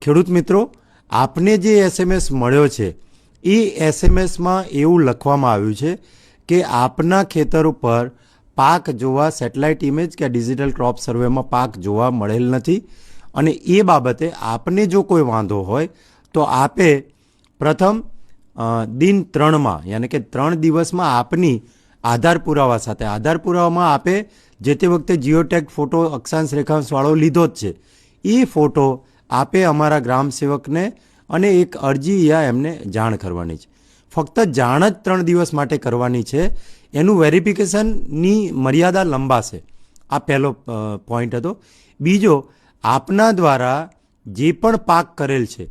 ખેડૂત મિત્રો, આપને જે એસએમએસ મળ્યો છે એ એસએમએસમાં એવું લખવામાં આવ્યું છે કે આપના ખેતર ઉપર પાક જોવા સેટેલાઇટ ઇમેજ કે ડિજિટલ ક્રોપ સર્વેમાં પાક જોવા મળેલ નથી અને એ બાબતે આપને જો કોઈ વાંધો હોય તો આપે પ્રથમ દિન 3માં યાની કે 3 દિવસમાં આપની આધાર પુરાવા સાથે આધાર પુરાવામાં આપે જે તે વખતે જીઓટેગ ફોટો અક્ષાંશ રેખાંશવાળો લીધો જ છે એ ફોટો આપે અમારા ગ્રામ સેવકને અને એક અરજી યા એમને જાણ કરવાની છે. ફક્ત જાણ જ 3 દિવસ માટે કરવાની છે. એનું વેરિફિકેશનની મર્યાદા લંબાશે. આ પહેલો પોઈન્ટ હતો. બીજો, આપના દ્વારા જે પણ પાક કરેલ છે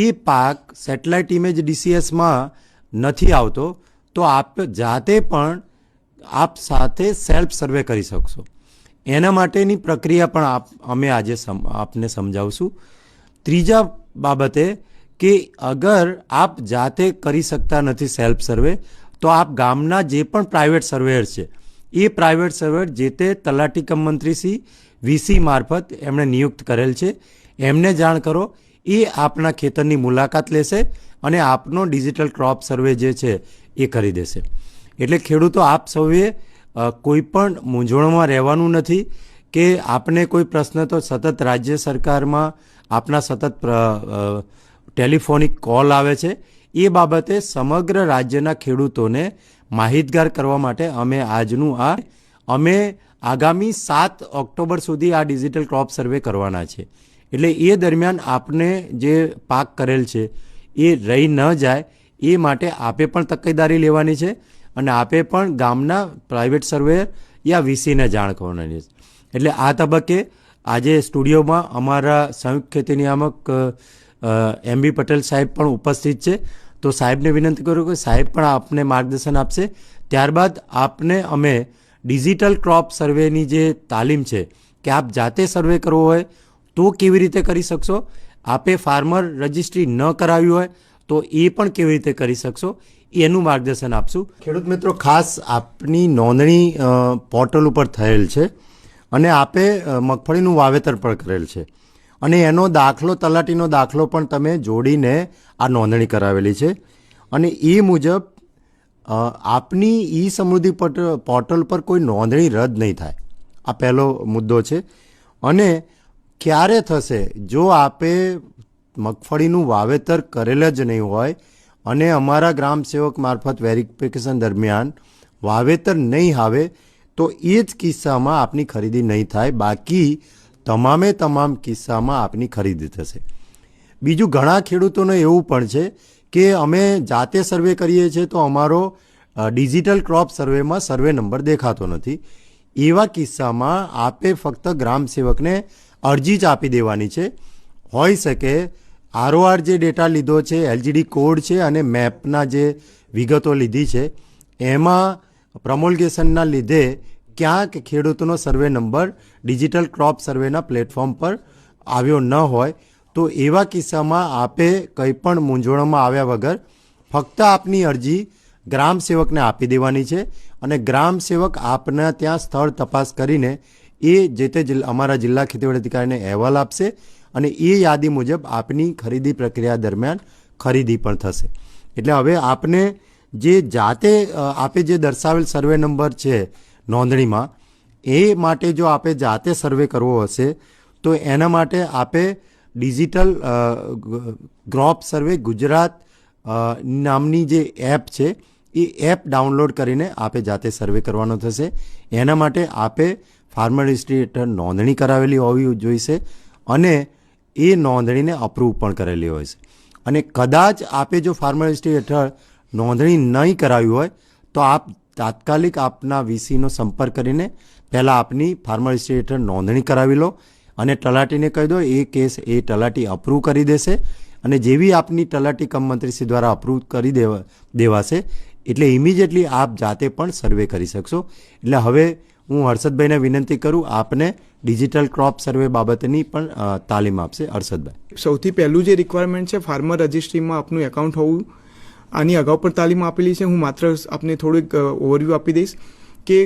એ પાક સેટેલાઇટ ઇમેજ ડીસીએસમાં નથી આવતો તો આપ જાતે પણ આપ સાથે સેલ્ફ સર્વે કરી શકશો. એના માટેની પ્રક્રિયા પણ અમે આજે આપને સમજાવશું. ત્રીજા બાબતે કે અગર આપ જાતે કરી શકતા નથી સેલ્ફ સર્વે તો આપ ગામના જે પણ પ્રાઇવેટ સર્વેયર છે એ પ્રાઇવેટ સર્વેયર જે તે તલાટી કમ મંત્રીશ્રી વીસી મારફત એમણે નિયુક્ત કરેલ છે એમને જાણ કરો. એ આપના ખેતરની મુલાકાત લેશે અને આપનો ડિજિટલ ક્રોપ સર્વે જે છે એ કરી દેશે. એટલે ખેડૂતો, આપ સૌએ કોઈ પણ મૂંઝવણમાં રહેવાનું નથી કે આપને કોઈ પ્રશ્ન તો સતત રાજ્ય સરકારમાં આપના સતત ટેલિફોનિક કોલ આવે છે. એ બાબતે સમગ્ર રાજ્યના ખેડૂતોને માહિતગાર કરવા માટે અમે આગામી 7 ઓક્ટોબર સુધી આ ડિજિટલ ક્રોપ સર્વે કરવાના છે. એટલે એ દરમિયાન આપને જે પાક કરેલ છે એ રહી ન જાય એ માટે આપે પણ તકેદારી લેવાની છે અને આપે પણ ગામના પ્રાઇવેટ સર્વેયર યા વીસીને જાણ કરવાની છે. એટલે આ તબક્કે આજે સ્ટુડિયોમાં અમારા સંયુક્ત ખેતી નિયામક એમબી પટેલ સાહેબ પણ ઉપસ્થિત છે. તો સાહેબને વિનંતી કરું કે સાહેબ પણ આપને માર્ગદર્શન આપશે. ત્યારબાદ આપને અમે ડિજિટલ ક્રોપ સર્વેની જે તાલીમ છે કે આપ જાતે સર્વે કરવો હોય તો કેવી રીતે કરી શકશો, આપે ફાર્મર રજિસ્ટ્રી ન કરાવી હોય તો એ પણ કેવી રીતે કરી શકશો એનું માર્ગદર્શન આપશું. ખેડૂત મિત્રો, ખાસ આપની નોંધણી પોર્ટલ ઉપર થયેલ છે અને આપે મગફળીનું વાવેતર પણ કરેલ છે અને એનો દાખલો, તલાટીનો દાખલો પણ તમે જોડીને આ નોંધણી કરાવેલી છે અને એ મુજબ આપની ઈ સમૃદ્ધિ પોર્ટલ પર કોઈ નોંધણી રદ નહીં થાય. આ પહેલો મુદ્દો છે. અને ક્યારે થશે? જો આપે મગફળીનું વાવેતર કરેલ જ નહીં હોય અને અમારા ગ્રામ સેવક મારફત વેરિફિકેશન દરમિયાન વાવેતર નહીં આવે તો એ જ કિસ્સામાં આપની ખરીદી નહીં થાય. બાકી તમામ કિસ્સામાં આપની ખરીદી થશે. બીજું, ઘણા ખેડૂતોને એવું પણ છે કે અમે જાતે સર્વે કરીએ છીએ તો અમારો ડિજિટલ ક્રોપ સર્વેમાં સર્વે નંબર દેખાતો નથી. એવા કિસ્સામાં આપે ફક્ત ગ્રામ સેવકને અરજી જ આપી દેવાની છે. હોઈ શકે આરઓઆર જે ડેટા લીધો છે, એલજીડી કોડ છે અને મેપના જે વિગતો લીધી છે એમાં પ્રમોલ્ગેશનના લીધે ક્યાંક ખેડૂતોનો સર્વે નંબર ડિજિટલ ક્રોપ સર્વેના પ્લેટફોર્મ પર આવ્યો ન હોય તો એવા કિસ્સામાં આપે કંઈ પણ મૂંઝવણમાં આવ્યા વગર ફક્ત આપની અરજી ગ્રામ સેવકને આપી દેવાની છે અને ગ્રામ સેવક આપના ત્યાં સ્થળ તપાસ કરીને એ જે તે અમારા જિલ્લા ખેતીવાડી અધિકારીને અહેવાલ આપશે અને એ યાદી મુજબ આપની ખરીદી પ્રક્રિયા દરમિયાન ખરીદી પણ થશે. એટલે હવે આપને જે જાતે આપે જે દર્શાવેલ સર્વે નંબર છે નોંધણીમાં, એ માટે જો આપે જાતે સર્વે કરવો હશે તો એના માટે આપે ડિજિટલ ક્રોપ સર્વે ગુજરાત નામની જે એપ છે એ એપ ડાઉનલોડ કરીને આપે જાતે સર્વે કરવાનો થશે. એના માટે આપે ફાર્મર રજિસ્ટ્રી હેઠળ નોંધણી કરાવેલી હોવી જોઈશે અને એ નોંધણીને અપ્રૂવ પણ કરેલી હોય છે. અને કદાચ આપે જો ફાર્મર રજિસ્ટ્રી હેઠળ નોંધણી નહીં કરાવી હોય તો આપ તાત્કાલિક આપના વીસીનો સંપર્ક કરીને પહેલાં આપની ફાર્મર રજિસ્ટ્રી હેઠળ નોંધણી કરાવી લો અને તલાટીને કહી દો. એ કેસ એ તલાટી અપ્રૂવ કરી દેશે અને જેવી આપની તલાટી કમ મંત્રીશ્રી દ્વારા અપ્રૂવ કરી દેવાશે એટલે ઇમિડિયેટલી આપ જાતે પણ સર્વે કરી શકશો. એટલે હવે હું હર્ષદભાઈને વિનંતી કરું આપને ડિજિટલ ક્રોપ સર્વે બાબતની પણ તાલીમ આપશે. હર્ષદભાઈ, સૌથી પહેલું જે રિક્વાયરમેન્ટ છે ફાર્મર રજિસ્ટ્રીમાં આપનું એકાઉન્ટ હોવું. આની અગાઉ પણ તાલીમ આપેલી છે. હું માત્ર આપને થોડુંક ઓવરવ્યૂ આપી દઈશ કે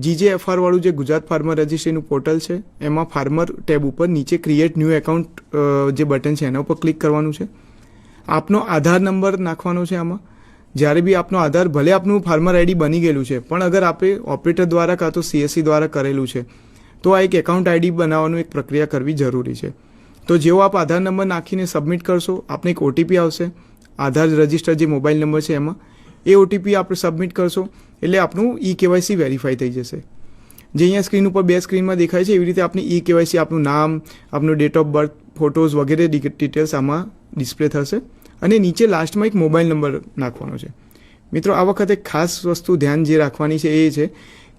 GJFR વાળું જે ગુજરાત ફાર્મર રજિસ્ટ્રીનું પોર્ટલ છે એમાં ફાર્મર ટેબ ઉપર નીચે ક્રિએટ ન્યૂ એકાઉન્ટ જે બટન છે એના ઉપર ક્લિક કરવાનું છે. આપનો આધાર નંબર નાખવાનો છે આમાં. જ્યારે બી આપનો આધાર, ભલે આપનું ફાર્મર આઈડી બની ગયેલું છે, પણ અગર આપણે ઓપરેટર દ્વારા કાં તો CSC દ્વારા કરેલું છે તો આ એક એકાઉન્ટ આઈડી બનાવવાનું એક પ્રક્રિયા કરવી જરૂરી છે. તો જેવો આપ આધાર નંબર નાખીને સબમિટ કરશો, આપને એક OTP આવશે. આધાર રજિસ્ટર જે મોબાઈલ નંબર છે એમાં એ OTP આપણે સબમિટ કરશો એટલે આપણું eKYC વેરીફાઈ થઈ જશે. જે અહીંયા સ્ક્રીન ઉપર 2 સ્ક્રીનમાં દેખાય છે એવી રીતે આપની eKYC, આપનું નામ, આપનું ડેટ ઓફ બર્થ, ફોટોઝ વગેરે ડિટેલ્સ આમાં ડિસ્પ્લે થશે અને નીચે લાસ્ટમાં એક મોબાઈલ નંબર નાખવાનો છે. મિત્રો, આ વખતે ખાસ વસ્તુ ધ્યાન જે રાખવાની છે એ છે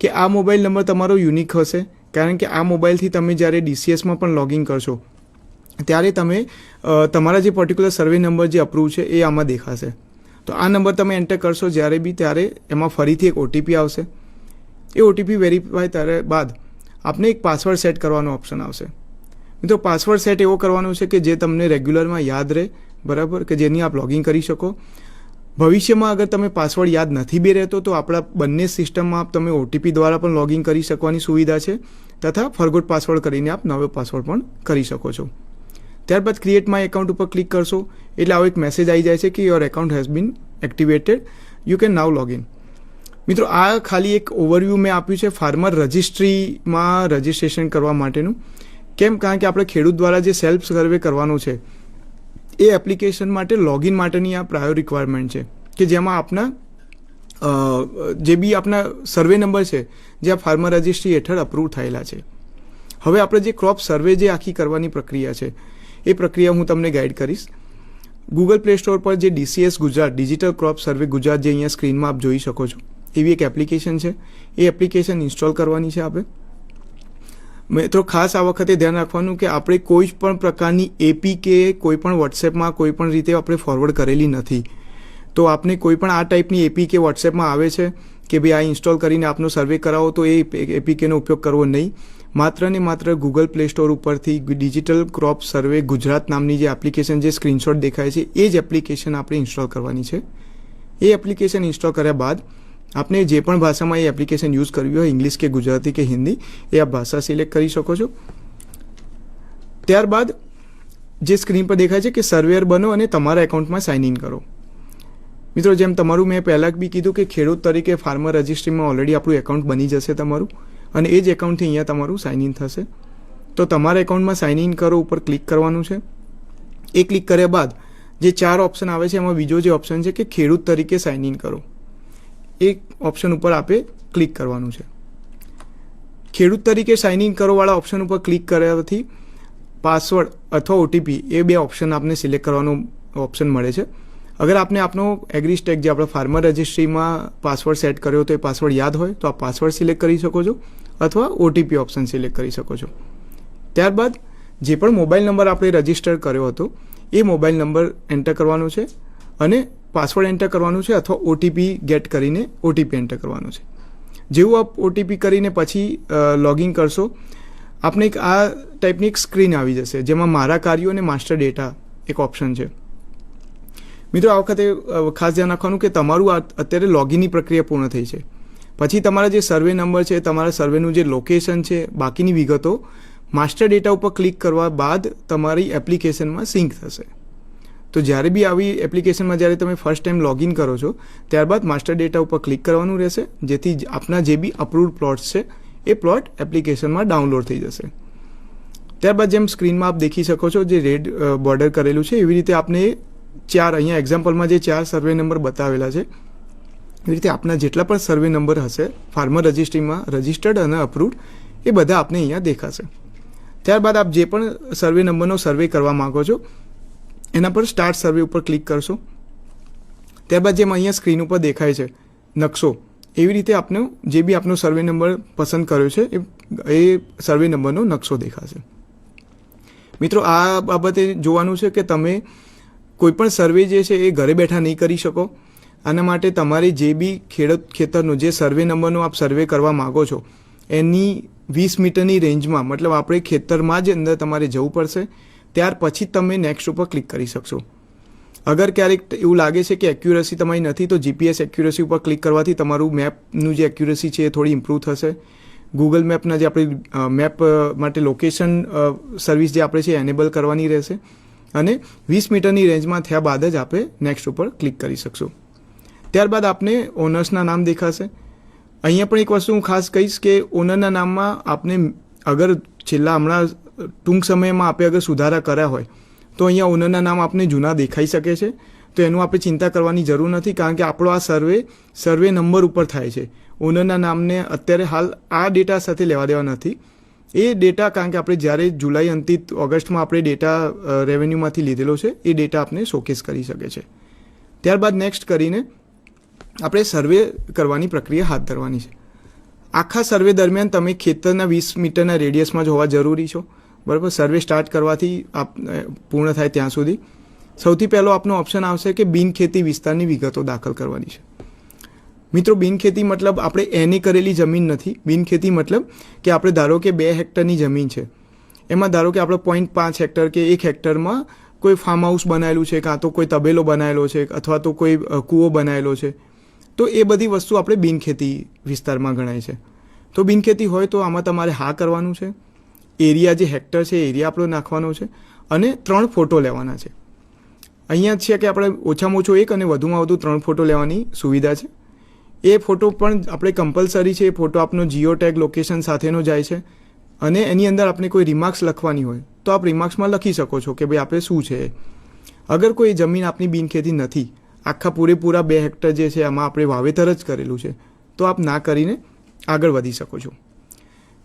કે આ મોબાઈલ નંબર તમારો યુનિક હશે, કારણ કે આ મોબાઈલથી તમે જ્યારે DCSમાં પણ લોગિન કરશો ત્યારે તમે તમારા જે પર્ટિક્યુલર સર્વે નંબર જે અપ્રૂવ છે એ આમાં દેખાશે. તો આ નંબર તમે એન્ટર કરશો જ્યારે બી, ત્યારે એમાં ફરીથી એક OTP આવશે. એ OTP વેરીફાઈ ત્યારે બાદ આપને એક પાસવર્ડ સેટ કરવાનો ઓપ્શન આવશે. મિત્રો, પાસવર્ડ સેટ એવો કરવાનો છે કે જે તમને રેગ્યુલરમાં યાદ રહે, બરાબર, કે જેની આપ લોગિન કરી શકો. ભવિષ્યમાં અગર તમે પાસવર્ડ યાદ નથી બી રહેતો તો આપણા બંને સિસ્ટમમાં તમે OTP દ્વારા પણ લોગિન કરી શકવાની સુવિધા છે તથા ફરગોટ પાસવર્ડ કરીને આપ નવો પાસવર્ડ પણ કરી શકો છો. ત્યારબાદ ક્રિએટ માય એકાઉન્ટ ઉપર ક્લિક કરશો એટલે આવો એક મેસેજ આવી જાય છે કે your account has been activated, you can now login. મિત્રો, આ ખાલી એક ઓવરવ્યૂ મેં આપ્યું છે ફાર્મર રજિસ્ટ્રીમાં રજિસ્ટ્રેશન કરવા માટેનું. કેમ? કારણ કે આપણે ખેડૂત દ્વારા જે સેલ્ફ સર્વે કરવાનો છે એ એપ્લિકેશન માટે લોગિન માટેની આ પ્રાયોર રિક્વાયરમેન્ટ છે કે જેમાં આપના જે બી આપના સર્વે નંબર છે જે આ ફાર્મર રજિસ્ટ્રી હેઠળ અપ્રૂવ થયેલા છે. હવે આપણે જે ક્રોપ સર્વે જે આખી કરવાની પ્રક્રિયા છે એ પ્રક્રિયા હું તમને ગાઈડ કરીશ. ગૂગલ પ્લે સ્ટોર પર જે DCS ગુજરાત, ડિજિટલ ક્રોપ સર્વે ગુજરાત, જે અહીંયા સ્ક્રીનમાં આપ જોઈ શકો છો એવી એક એપ્લિકેશન છે. એ એપ્લિકેશન ઇન્સ્ટોલ કરવાની છે આપણે. મિત્રો, ખાસ આ વખતે ધ્યાન રાખવાનું કે આપણે કોઈ પણ પ્રકારની APK કોઈ પણ વોટ્સએપમાં કોઈ પણ રીતે આપણે ફોરવર્ડ કરેલી નથી. તો આપને કોઈ પણ આ ટાઈપની APK વોટ્સએપમાં આવે છે કે ભાઈ આ ઇન્સ્ટોલ કરીને આપનો સર્વે કરાવો, તો એ APKનો ઉપયોગ કરવો નહીં. માત્ર ને માત્ર ગૂગલ પ્લે સ્ટોર ઉપરથી ડિજિટલ ક્રોપ સર્વે ગુજરાત નામની જે એપ્લિકેશન જે સ્ક્રીનશોટ દેખાય છે એ જ એપ્લિકેશન આપણે ઇન્સ્ટોલ કરવાની છે. એ એપ્લિકેશન ઇન્સ્ટોલ કર્યા બાદ આપને જે પણ ભાષામાં એ એપ્લિકેશન યુઝ કરવી હોય, ઇંગ્લિશ કે ગુજરાતી કે હિન્દી, એ આપ ભાષા સિલેક્ટ કરી શકો છો. ત્યારબાદ જે સ્ક્રીન પર દેખાય છે કે સર્વેયર બનો અને તમારા એકાઉન્ટમાં સાઇન ઇન કરો. મિત્રો, જેમ તમારું મેં પહેલાં બી કીધું કે ખેડૂત તરીકે ફાર્મર રજિસ્ટ્રીમાં ઓલરેડી આપણું એકાઉન્ટ બની જશે તમારું, અને એ જ એકાઉન્ટથી અહીંયા તમારું સાઇન ઇન થશે. તો તમારા એકાઉન્ટમાં સાઇન ઇન કરો ઉપર ક્લિક કરવાનું છે. એ ક્લિક કર્યા બાદ જે 4 ઓપ્શન આવે છે એમાં બીજો જે ઓપ્શન છે કે ખેડૂત તરીકે સાઇન ઇન કરો, એ ઓપ્શન ઉપર આપે ક્લિક કરવાનું છે. ખેડૂત તરીકે સાઇન ઇન કરોવાળા ઓપ્શન ઉપર ક્લિક કર્યાથી પાસવર્ડ અથવા OTP એ 2 ઓપ્શન આપને સિલેક્ટ કરવાનો ઓપ્શન મળે છે. અગર આપને આપનો એગ્રીસ્ટેક જે આપણે ફાર્મર રજિસ્ટ્રીમાં પાસવર્ડ સેટ કર્યો તો એ પાસવર્ડ યાદ હોય તો આપ પાસવર્ડ સિલેક્ટ કરી શકો છો અથવા OTP ઓપ્શન સિલેક્ટ કરી શકો છો. ત્યારબાદ જે પણ મોબાઈલ નંબર આપણે રજિસ્ટર કર્યો હતો એ મોબાઈલ નંબર એન્ટર કરવાનો છે અને પાસવર્ડ એન્ટર કરવાનું છે અથવા OTP ગેટ કરીને OTP એન્ટર કરવાનું છે. જેવું આપ OTP કરીને પછી લોગિન કરશો આપને એક આ ટાઈપની એક સ્ક્રીન આવી જશે જેમાં મારા કાર્યો અને માસ્ટર ડેટા એક ઓપ્શન છે. મિત્રો, આ વખતે ખાસ ધ્યાન રાખવાનું કે તમારું અત્યારે લોગિનની પ્રક્રિયા પૂર્ણ થઈ છે. પછી તમારા જે સર્વે નંબર છે, તમારા સર્વેનું જે લોકેશન છે, બાકીની વિગતો માસ્ટર ડેટા ઉપર ક્લિક કરવા બાદ તમારી એપ્લિકેશનમાં સિંક થશે. તો જ્યારે બી આવી એપ્લિકેશનમાં જ્યારે તમે ફર્સ્ટ ટાઈમ લોગિન કરો છો ત્યારબાદ માસ્ટર ડેટા ઉપર ક્લિક કરવાનું રહેશે, જેથી આપના જે બી અપ્રૂવડ પ્લોટ્સ છે એ પ્લોટ એપ્લિકેશનમાં ડાઉનલોડ થઈ જશે. ત્યારબાદ જેમ સ્ક્રીનમાં આપ દેખી શકો છો જે રેડ બોર્ડર કરેલું છે એવી રીતે આપને 4 અહીંયા એક્ઝામ્પલમાં જે 4 સર્વે નંબર બતાવેલા છે એવી રીતે આપના જેટલા પણ સર્વે નંબર હશે ફાર્મર રજિસ્ટ્રીમાં રજિસ્ટર્ડ અને અપ્રૂવડ એ બધા આપને અહીંયા દેખાશે. ત્યારબાદ આપ જે પણ સર્વે નંબરનો સર્વે કરવા માગો છો એના પર સ્ટાર્ટ સર્વે ઉપર ક્લિક કરશો. ત્યારબાદ જેમ અહીંયા સ્ક્રીન ઉપર દેખાય છે નકશો, એવી રીતે આપનો જે બી આપનો સર્વે નંબર પસંદ કર્યો છે એ સર્વે નંબરનો નકશો દેખાશે. મિત્રો, આ બાબતે જોવાનું છે કે તમે કોઈપણ સર્વે જે છે એ ઘરે બેઠા નહીં કરી શકો. આના માટે તમારે જે બી ખેતરનો જે સર્વે નંબરનો આપ સર્વે કરવા માગો છો એની 20 મીટરની રેન્જમાં, મતલબ આપણે ખેતરમાં જ અંદર તમારે જવું પડશે. ત્યાર પછી તમે નેક્સ્ટ ઉપર ક્લિક કરી શકશો. અગર ક્યારેક એવું લાગે છે કે એક્યુરસી તમારી નથી, તો જીપીએસ એક્યુરસી ઉપર ક્લિક કરવાથી તમારું મેપનું જે એક્યુરસી છે એ થોડી ઇમ્પ્રૂવ થશે. ગૂગલ મેપના જે આપણી મેપ માટે લોકેશન સર્વિસ જે આપણે છે એનેબલ કરવાની રહેશે અને 20 મીટરની રેન્જમાં થયા બાદ જ આપણે નેક્સ્ટ ઉપર ક્લિક કરી શકશું. ત્યારબાદ આપને ઓનર્સના નામ દેખાશે. અહીંયા પણ એક વસ્તુ હું ખાસ કહીશ કે ઓનરના નામમાં આપને અગર છેલ્લા હમણાં ટૂંક સમયમાં આપણે અગર સુધારા કર્યા હોય તો અહીંયા ઓનરના નામ આપને જૂના દેખાઈ શકે છે. તો એનું આપણે ચિંતા કરવાની જરૂર નથી, કારણ કે આપણો આ સર્વે નંબર ઉપર થાય છે. ઓનરના નામને અત્યારે હાલ આ ડેટા સાથે લેવા દેવા નથી. એ ડેટા કારણ કે આપણે જ્યારે જુલાઈ અંતિત ઓગસ્ટમાં આપણે ડેટા રેવન્યુમાંથી લીધેલો છે એ ડેટા આપણે શોકેસ કરી શકે છે. ત્યારબાદ નેક્સ્ટ કરીને આપણે સર્વે કરવાની પ્રક્રિયા હાથ ધરવાની છે. આખા સર્વે દરમિયાન તમે ખેતરના 20 મીટરના રેડિયસમાં જ હોવા જરૂરી છો, બરાબર. સર્વે સ્ટાર્ટ કરવાથી પૂર્ણ થાય ત્યાં સુધી સૌથી પહેલો આપનો ઓપ્શન આવશે કે બિનખેતી વિસ્તારની વિગતો દાખલ કરવાની છે. મિત્રો, બિનખેતી મતલબ આપણે એની કરેલી જમીન નથી. બિનખેતી મતલબ કે આપણે ધારો કે 2 હેક્ટરની જમીન છે, એમાં ધારો કે આપણે 0.5 હેક્ટર કે 1 હેક્ટરમાં કોઈ ફાર્મ હાઉસ બનાવેલું છે, કાં તો કોઈ તબેલો બનાવેલો છે, અથવા તો કોઈ કૂવો બનાવેલો છે, તો એ બધી વસ્તુ આપણે બિનખેતી વિસ્તારમાં ગણાય છે. તો બિનખેતી હોય તો આમાં તમારે હા કરવાનું છે. એરિયા જે હેક્ટર છે એરિયા આપણો નાખવાનો છે અને 3 ફોટો લેવાના છે. અહીંયા છે કે આપણે ઓછામાં ઓછો 1 અને વધુમાં વધુ 3 ફોટો લેવાની સુવિધા છે. એ ફોટો પણ આપણે કમ્પલસરી છે. એ ફોટો આપનો જીઓ ટેગ લોકેશન સાથેનો જાય છે અને એની અંદર આપણે કોઈ રિમાર્ક્સ લખવાની હોય તો આપ રિમાર્ક્સમાં લખી શકો છો કે ભાઈ આપણે શું છે. અગર કોઈ જમીન આપની બિનખેતી નથી, આખા પૂરેપૂરા 2 હેક્ટર જે છે આમાં આપણે વાવેતર જ કરેલું છે, તો આપ ના કરીને આગળ વધી શકો છો.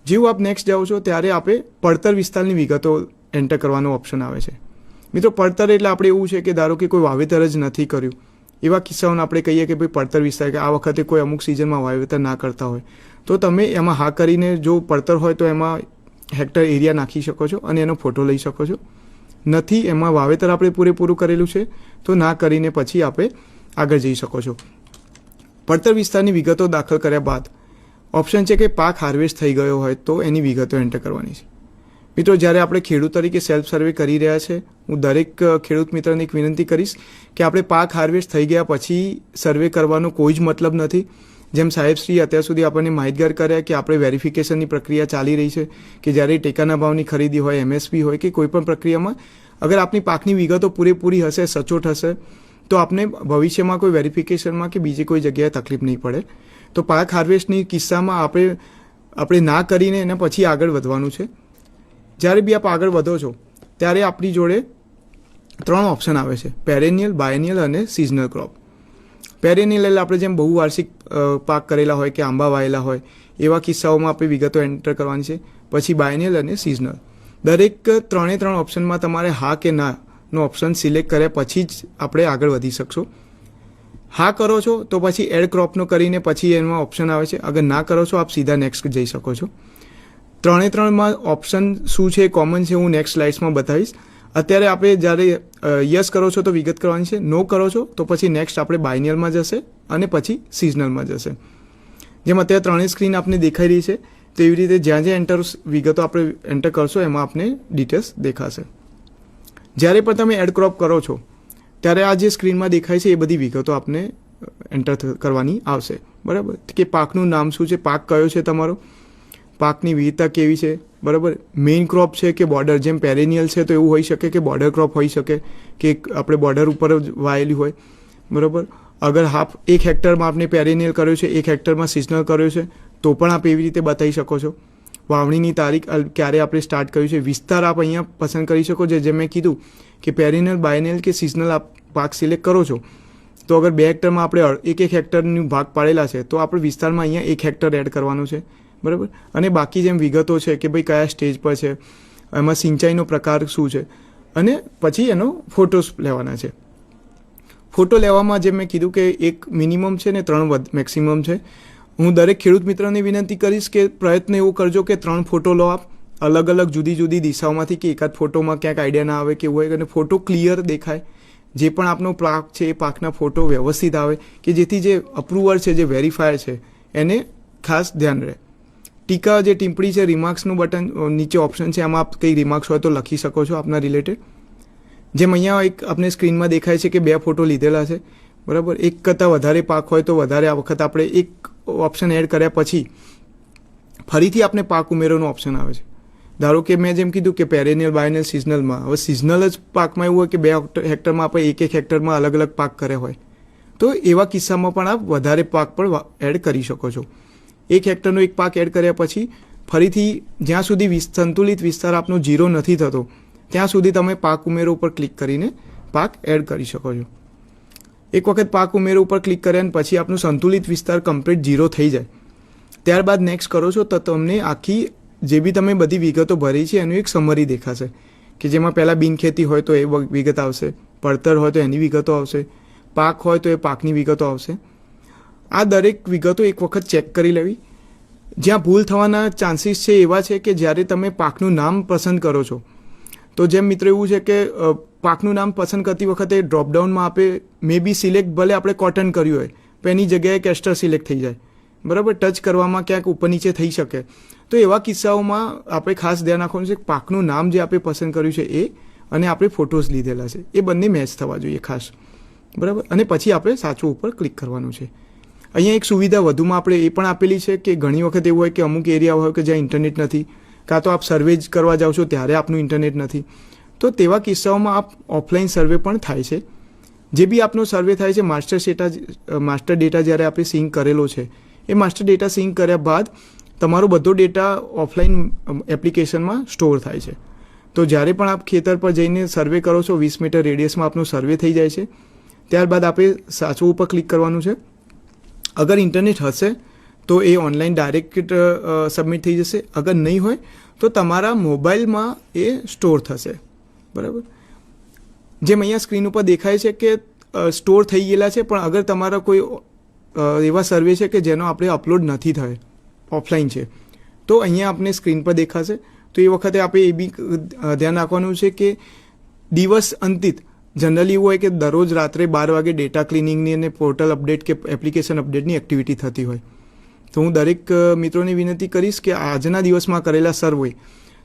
જેવું આપ નેક્સ્ટ જાઓ છો ત્યારે આપણે પડતર વિસ્તારની વિગતો એન્ટર કરવાનો ઓપ્શન આવે છે. મિત્રો, પડતર એટલે આપણે એવું છે કે ધારો કે કોઈ વાવેતર જ નથી કર્યું, એવા કિસ્સાઓને આપણે કહીએ કે ભાઈ પડતર વિસ્તાર, કે આ વખતે કોઈ અમુક સિઝનમાં વાવેતર ના કરતા હોય તો તમે એમાં હા કરીને જો પડતર હોય તો એમાં હેક્ટર એરિયા નાખી શકો છો અને એનો ફોટો લઈ શકો છો. નથી, એમાં વાવેતર આપણે પૂરેપૂરું કરેલું છે તો ના કરીને પછી આપણે આગળ જઈ શકો છો. પડતર વિસ્તારની વિગતો દાખલ કર્યા બાદ ઓપ્શન છે કે પાક હાર્વેસ્ટ થઈ ગયો હોય તો એની વિગતો એન્ટર કરવાની છે. મિત્રો, જ્યારે આપણે ખેડૂત તરીકે સેલ્ફ સર્વે કરી રહ્યા છે, હું દરેક ખેડૂત મિત્રને એક વિનંતી કરીશ કે આપણે પાક હાર્વેસ્ટ થઈ ગયા પછી સર્વે કરવાનો કોઈ જ મતલબ નથી. જેમ સાહેબશ્રી અત્યાર સુધી આપણને માહિતગાર કર્યા કે આપણે વેરિફિકેશનની પ્રક્રિયા ચાલી રહી છે કે જ્યારે ટેકાના ભાવની ખરીદી હોય, એમએસપી હોય કે કોઈ પણ પ્રક્રિયામાં અગર આપની પાકની વિગતો પૂરેપૂરી હશે, સચોટ હશે, તો આપને ભવિષ્યમાં કોઈ વેરિફિકેશનમાં કે બીજી કોઈ જગ્યાએ તકલીફ નહીં પડે. તો પાક હાર્વેસ્ટની કિસ્સામાં આપણે ના કરીને એના પછી આગળ વધવાનું છે. જ્યારે બી આપ આગળ વધો છો ત્યારે આપણી જોડે 3 ઓપ્શન આવે છે: પેરેનિયલ, બાયનિયલ અને સિઝનલ ક્રોપ. પેરેનિયલ એટલે આપણે જેમ બહુવાર્ષિક પાક કરેલા હોય કે આંબા વાયેલા હોય એવા કિસ્સાઓમાં આપણે વિગતો એન્ટર કરવાની છે. પછી બાયનિયલ અને સિઝનલ. દરેક 3 ઓપ્શનમાં તમારે હા કે નાનો ઓપ્શન સિલેક્ટ કર્યા પછી જ આપણે આગળ વધી શકશો. હા કરો છો તો પછી એડ ક્રોપનો કરીને પછી એમાં ઓપ્શન આવે છે. અગર ના કરો છો આપ સીધા નેક્સ્ટ જઈ શકો છો. 3માં ઓપ્શન શું છે, કોમન છે, હું નેક્સ્ટ સ્લાઇડ્સમાં બતાવીશ. અત્યારે આપણે જ્યારે યસ કરો છો તો વિગત કરવાની છે, નો કરો છો તો પછી નેક્સ્ટ આપણે બાયનિયલમાં જશે અને પછી સિઝનલમાં જશે. જેમ અત્યારે 3 સ્ક્રીન આપને દેખાઈ રહી છે તેવી રીતે જ્યાં જ્યાં વિગતો આપણે એન્ટર કરશો એમાં આપને ડિટેલ્સ દેખાશે. જ્યારે પણ તમે એડ ક્રોપ કરો છો ત્યારે આ જે સ્ક્રીનમાં દેખાય છે એ બધી વિગતો આપને એન્ટર કરવાની આવશે, બરાબર. કે પાકનું નામ શું છે, પાક કયો છે તમારો, પાકની વિવિધતા કેવી છે, બરાબર. મેઇન ક્રોપ છે કે બોર્ડર, જેમ પેરેનિયલ છે તો એવું હોઈ શકે કે બોર્ડર ક્રોપ હોઈ શકે કે આપણે બોર્ડર ઉપર જ વાયેલી હોય, બરાબર. અગર 1 હેક્ટરમાં આપણે પેરેનિયલ કર્યો છે, 1 હેક્ટરમાં સિઝનલ કર્યો છે તો પણ આપ એવી રીતે બતાવી શકો છો. વાવણીની તારીખ ક્યારે આપણે સ્ટાર્ટ કર્યું છે, વિસ્તાર આપ અહીંયા પસંદ કરી શકો છો. જેમ મેં કીધું કે પેરેનિયલ, બાયનિયલ કે સિઝનલ આપ પાક સિલેક્ટ કરો છો તો અગર 2 હેક્ટરમાં આપણે 1 હેક્ટરનું ભાગ પાડેલા છે તો આપણે વિસ્તારમાં અહીંયા 1 હેક્ટર એડ કરવાનું છે, બરાબર. અને બાકી જેમ વિગતો છે કે ભાઈ કયા સ્ટેજ પર છે, એમાં સિંચાઈનો પ્રકાર શું છે અને પછી એનો ફોટોસ લેવાના છે. ફોટો લેવામાં જેમ મેં કીધું કે 1 મિનિમમ છે ને 3 મેક્સિમમ છે. હું દરેક ખેડૂત મિત્રને વિનંતી કરીશ કે પ્રયત્ન એવો કરજો કે 3 ફોટો લો આપ, અલગ અલગ જુદી જુદી દિશાઓમાંથી, કે એકાદ ફોટોમાં ક્યાંક આઈડિયા ના આવે કે એવું હોય, અને ફોટો ક્લિયર દેખાય. જે પણ આપનો પાક છે એ પાકના ફોટો વ્યવસ્થિત આવે કે જેથી જે અપ્રુવર છે, જે વેરીફાયર છે એને ખાસ ધ્યાન રહે. ટીકા જે ટિપ્પણી છે, રિમાર્ક્સનું બટન નીચે ઓપ્શન છે, આમાં આપ કંઈ રિમાર્ક્સ હોય તો લખી શકો છો આપના રિલેટેડ. જેમ અહીંયા એક આપણે સ્ક્રીનમાં દેખાય છે કે 2 ફોટો લીધેલા છે, બરાબર. એક કરતાં વધારે પાક હોય તો વધારે. આ વખત આપણે એક ઓપ્શન એડ કર્યા પછી ફરીથી આપણે પાક ઉમેરોનો ઓપ્શન આવે છે. ધારો કે મેં જેમ કીધું કે પેરેનિયલ, બાયનિયલ, સિઝનલમાં. હવે સિઝનલ જ પાકમાં એવું હોય કે 2 હેક્ટરમાં આપણે એક હેક્ટરમાં અલગ અલગ પાક કર્યા હોય, તો એવા કિસ્સામાં પણ આપ વધારે પાક પણ એડ કરી શકો છો. 1 હેક્ટરનો એક પાક એડ કર્યા પછી ફરીથી જ્યાં સુધી સંતુલિત વિસ્તાર આપનો 0 નથી થતો ત્યાં સુધી તમે પાક ઉમેરો ઉપર ક્લિક કરીને પાક એડ કરી શકો છો. એક વખત પાક ઉમેરો ઉપર ક્લિક કર્યા પછી આપનું સંતુલિત વિસ્તાર કમ્પ્લીટ 0 થઈ જાય, ત્યારબાદ નેક્સ્ટ કરો છો તો તમને આખી જે બી તમે બધી વિગતો ભરી છે એનું એક સમરી દેખાશે કે જેમાં પહેલાં બિનખેતી હોય તો એ વિગત આવશે, પડતર હોય તો એની વિગતો આવશે, પાક હોય તો એ પાકની વિગતો આવશે. આ દરેક વિગતો એક વખત ચેક કરી લેવી. જ્યાં ભૂલ થવાના ચાન્સીસ છે એવા છે કે જ્યારે તમે પાકનું નામ પસંદ કરો છો, તો જેમ મિત્રો એવું છે કે પાકનું નામ પસંદ કરતી વખતે ડ્રોપડાઉનમાં આપે મે બી સિલેક્ટ, ભલે આપણે કોટન કર્યું હોય પણ એની જગ્યાએ કેસ્ટર સિલેક્ટ થઈ જાય, બરાબર. ટચ કરવામાં ક્યાંક ઉપર નીચે થઈ શકે. તો એવા કિસ્સાઓમાં આપણે ખાસ ધ્યાન રાખવાનું છે કે પાકનું નામ જે આપણે પસંદ કર્યું છે એ અને આપણે ફોટોઝ લીધેલા છે એ બંને મેચ થવા જોઈએ ખાસ, બરાબર. અને પછી આપણે સાચું ઉપર ક્લિક કરવાનું છે. અહીંયા એક સુવિધા વધુમાં આપણે એ પણ આપેલી છે કે ઘણી વખત એવું હોય કે અમુક એરિયા હોય કે જ્યાં ઇન્ટરનેટ નથી, કાં તો આપ સર્વે જ કરવા જાઓ છો ત્યારે આપનું ઇન્ટરનેટ નથી, તો તેવા કિસ્સાઓમાં આપ ઓફલાઈન સર્વે પણ થાય છે. જે બી આપનો સર્વે થાય છે માસ્ટર ડેટા જ્યારે આપણે સિંક કરેલો છે એ માસ્ટર ડેટા સિંક કર્યા બાદ તમારો બધો ડેટા ઓફલાઈન એપ્લિકેશનમાં સ્ટોર થાય છે. તો જ્યારે પણ આપ ખેતર પર જઈને સર્વે કરો છો 20 મીટર રેડિયસમાં આપનો સર્વે થઈ જાય છે. ત્યારબાદ આપણે સાચું ઉપર ક્લિક કરવાનું છે. અગર ઇન્ટરનેટ હશે તો એ ઓનલાઈન ડાયરેક્ટ સબમિટ થઈ જશે, અગર નહીં હોય તો તમારા મોબાઈલમાં એ સ્ટોર થશે, બરાબર. જેમ અહીંયા સ્ક્રીન ઉપર દેખાય છે કે સ્ટોર થઈ ગયેલા છે, પણ અગર તમારા કોઈ એવા સર્વે છે કે જેનો આપણે અપલોડ નથી થયો, ઓફલાઈન છે, તો અહીંયા આપણે સ્ક્રીન પર દેખાશે. તો એ વખતે આપણે એ બી ધ્યાન રાખવાનું છે કે દિવસ અંતિત જનરલી એવું હોય કે દરરોજ રાત્રે 12 વાગે ડેટા ક્લિનિંગની અને પોર્ટલ અપડેટ કે એપ્લિકેશન અપડેટની એક્ટિવિટી થતી હોય. તો હું દરેક મિત્રોને વિનંતી કરીશ કે આજના દિવસમાં કરેલા સર્વે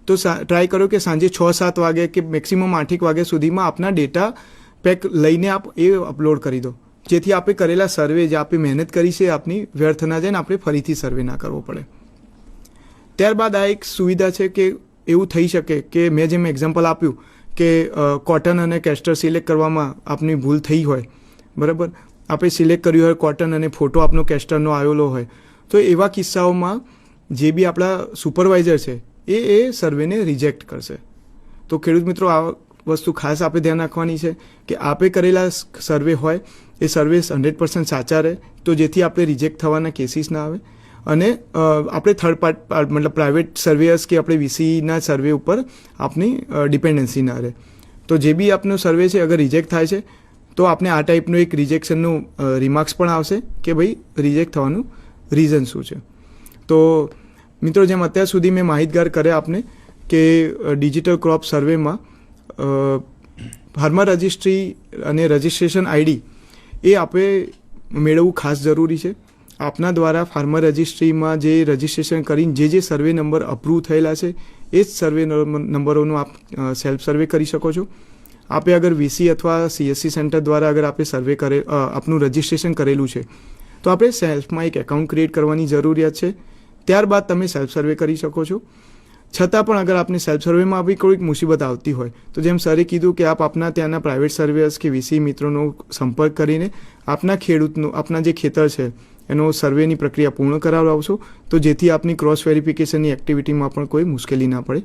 તો ટ્રાય કરો કે સાંજે 6-7 વાગે કે મેક્સિમમ 8 વાગ્યા સુધીમાં આપના ડેટા પેક લઈને આપ એ અપલોડ કરી દો, જેથી આપણે કરેલા સર્વે જે આપણે મહેનત કરી છે આપની વ્યર્થ ના જાય ને આપણે ફરીથી સર્વે ના કરવો પડે. ત્યારબાદ આ એક સુવિધા છે કે એવું થઈ શકે કે મેં જેમ એક્ઝામ્પલ આપ્યું કે કોટન અને કેસ્ટર સિલેક્ટ કરવામાં આપની ભૂલ થઈ હોય, બરાબર. આપણે સિલેક્ટ કર્યું હોય કોટન અને ફોટો આપનો કેસ્ટરનો આવેલો હોય, તો એવા કિસ્સાઓમાં જે બી આપણા સુપરવાઇઝર છે એ સર્વેને રિજેક્ટ કરશે. તો ખેડૂત મિત્રો આ વસ્તુ ખાસ આપણે ધ્યાન રાખવાની છે કે આપણે કરેલા સર્વે હોય એ સર્વે 100% સાચા રહે, તો જેથી આપણે રિજેક્ટ થવાના કેસીસ ના આવે. અને આપણે થર્ડ મતલબ પ્રાઇવેટ સર્વેયર્સ કે આપણે વીસીના સર્વે ઉપર આપની ડિપેન્ડન્સી ના રહે. તો જે બી આપનો સર્વે છે અગર રિજેક્ટ થાય છે તો આપણે આ ટાઈપનું એક રિજેક્શનનું રિમાર્ક્સ પણ આવશે કે ભાઈ રિજેક્ટ થવાનું રીઝન શું છે. તો મિત્રો જેમ અત્યાર સુધી મેં માહિતગાર કર્યા આપને કે ડિજિટલ ક્રોપ સર્વેમાં ફાર્મર રજિસ્ટ્રી અને રજિસ્ટ્રેશન આઈડી એ આપણે મેળવવું ખાસ જરૂરી છે. આપના દ્વારા ફાર્મર રજિસ્ટ્રીમાં જે રજિસ્ટ્રેશન કરીને જે સર્વે નંબર અપ્રૂવ થયેલા છે એ જ સર્વે નંબરોનું આપ સેલ્ફ સર્વે કરી શકો છો. આપે અગર વીસી અથવા સીએસસી સેન્ટર દ્વારા અગર આપણે સર્વે આપનું રજિસ્ટ્રેશન કરેલું છે તો આપણે સેલ્ફમાં એક એકાઉન્ટ ક્રિએટ કરવાની જરૂરિયાત છે. ત્યારબાદ તમે સેલ્ફ સર્વે કરી શકો છો. છતાં પણ અગર આપને સેલ્ફ સર્વેમાં બી કોઈક મુસીબત આવતી હોય તો જેમ સરે કીધું કે આપ આપના ત્યાંના પ્રાઇવેટ સર્વેયર્સ કે વીસી મિત્રોનો સંપર્ક કરીને આપના ખેડૂતનું આપના જે ખેતર છે એનો સર્વેની પ્રક્રિયા પૂર્ણ કરાવડાવશો, તો જેથી આપની ક્રોસ વેરિફિકેશનની એક્ટિવિટીમાં પણ કોઈ મુશ્કેલી ના પડે.